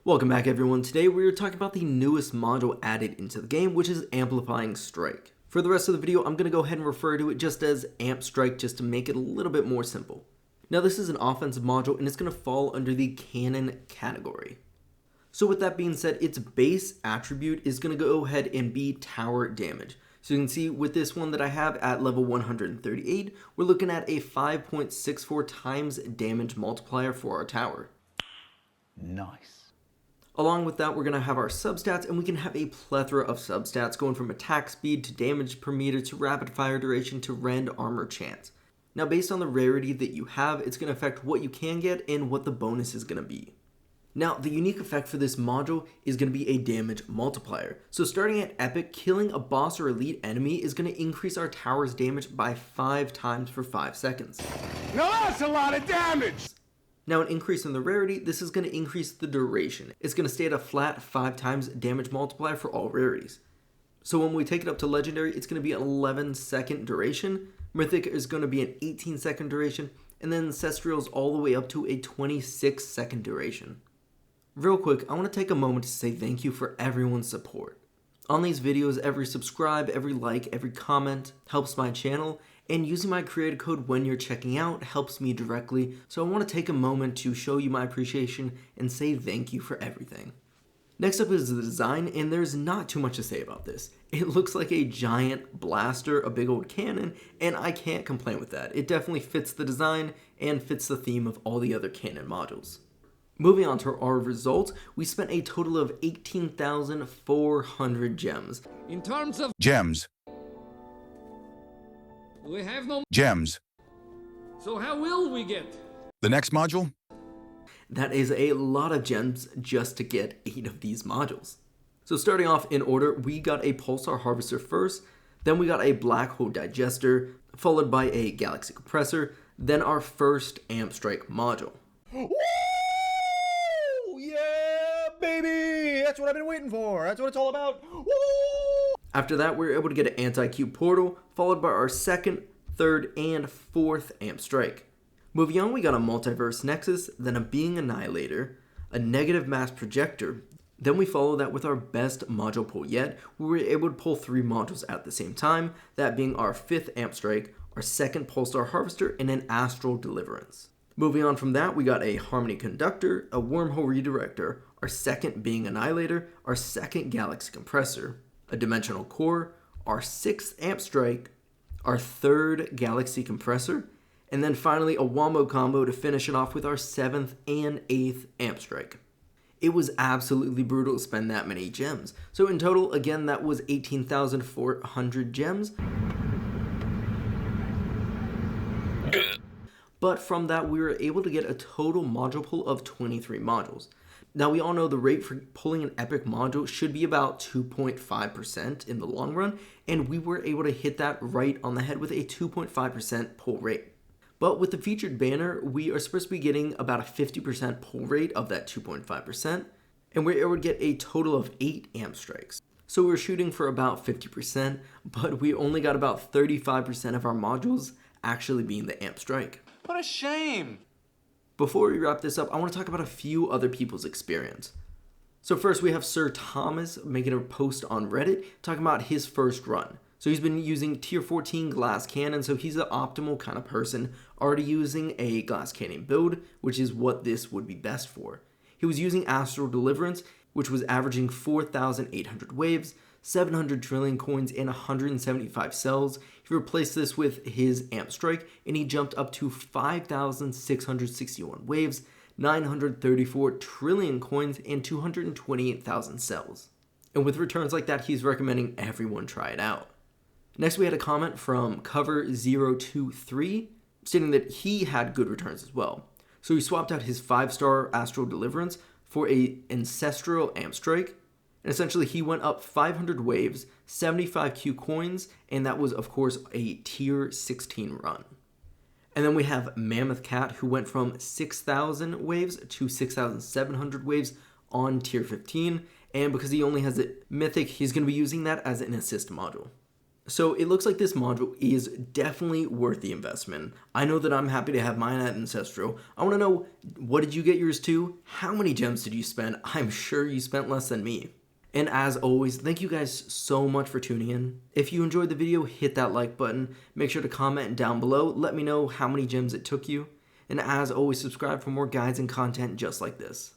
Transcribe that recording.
Welcome back everyone. Today we are talking about the newest module added into the game, which is Amplifying Strike. For the rest of the video, I'm going to go ahead and refer to it just as Amp Strike just to make it a little bit more simple. Now this is an offensive module and it's going to fall under the cannon category. So with that being said, its base attribute is going to go ahead and be tower damage. So you can see with this one that I have at level 138, we're looking at a 5.64 times damage multiplier for our tower. Nice. Along with that, we're going to have our substats, and we can have a plethora of substats going from attack speed to damage per meter to rapid fire duration to rend armor chance. Now based on the rarity that you have, it's going to affect what you can get and what the bonus is going to be. Now the unique effect for this module is going to be a damage multiplier. So starting at epic, killing a boss or elite enemy is going to increase our tower's damage by 5 times for 5 seconds. Now that's a lot of damage! Now an increase in the rarity, this is going to increase the duration. It's going to stay at a flat 5 times damage multiplier for all rarities. So when we take it up to legendary, it's going to be an 11-second duration. Mythic is going to be an 18-second duration. And then ancestral is all the way up to a 26-second duration. Real quick, I want to take a moment to say thank you for everyone's support. On these videos, every subscribe, every like, every comment helps my channel, and using my creator code when you're checking out helps me directly, so I want to take a moment to show you my appreciation and say thank you for everything. Next up is the design, and there's not too much to say about this. It looks like a giant blaster, a big old cannon, and I can't complain with that. It definitely fits the design and fits the theme of all the other cannon modules. Moving on to our results, we spent a total of 18,400 gems. In terms of Gems. we have no, Gems. so how will we get? The next module? That is a lot of gems just to get 8 of these modules. So starting off in order, we got a Pulsar Harvester first, then we got a Black Hole Digester, followed by a Galaxy Compressor, then our first Amp Strike module. Woo! Yeah, baby! That's what I've been waiting for. That's what it's all about. Woo! After that, we were able to get an Anti-Cube Portal, followed by our second, third, and fourth Amp Strike. Moving on, we got a Multiverse Nexus, then a Being Annihilator, a Negative Mass Projector. Then we follow that with our best module pull yet. We were able to pull 3 modules at the same time, that being our 5th Amp Strike, our second Pulsar Harvester, and an Astral Deliverance. Moving on from that, we got a Harmony Conductor, a Wormhole Redirector, our second Being Annihilator, our second Galaxy Compressor, a Dimensional Core, our 6th Amp Strike, our 3rd Galaxy Compressor, and then finally a Wombo Combo to finish it off with our 7th and 8th Amp Strike. It was absolutely brutal to spend that many gems. So in total, again, that was 18,400 gems. But from that, we were able to get a total module pull of 23 modules. Now, we all know the rate for pulling an epic module should be about 2.5% in the long run, and we were able to hit that right on the head with a 2.5% pull rate. But with the featured banner, we are supposed to be getting about a 50% pull rate of that 2.5%, and we're able to get a total of 8 Amp Strikes. So we were shooting for about 50%, but we only got about 35% of our modules actually being the Amp Strike. What a shame! Before we wrap this up, I want to talk about a few other people's experience. So first we have Sir Thomas making a post on Reddit talking about his first run. So he's been using tier 14 glass cannon, so he's the optimal kind of person, already using a glass cannon build, which is what this would be best for. He was using Astral Deliverance, which was averaging 4,800 waves, 700 trillion coins, and 175 cells. He replaced this with his Amp Strike, and he jumped up to 5,661 waves, 934 trillion coins, and 228,000 cells. And with returns like that, he's recommending everyone try it out. Next, we had a comment from Cover023 stating that he had good returns as well. So he swapped out his 5-star Astral Deliverance for a Ancestral Amp Strike. And essentially, he went up 500 waves, 75 Q coins, and that was, of course, a tier 16 run. And then we have Mammoth Cat, who went from 6,000 waves to 6,700 waves on tier 15. And because he only has it Mythic, he's going to be using that as an assist module. So it looks like this module is definitely worth the investment. I know that I'm happy to have mine at Ancestral. I want to know, what did you get yours to? How many gems did you spend? I'm sure you spent less than me. And as always, thank you guys so much for tuning in. If you enjoyed the video, hit that like button. Make sure to comment down below. Let me know how many gems it took you. And as always, subscribe for more guides and content just like this.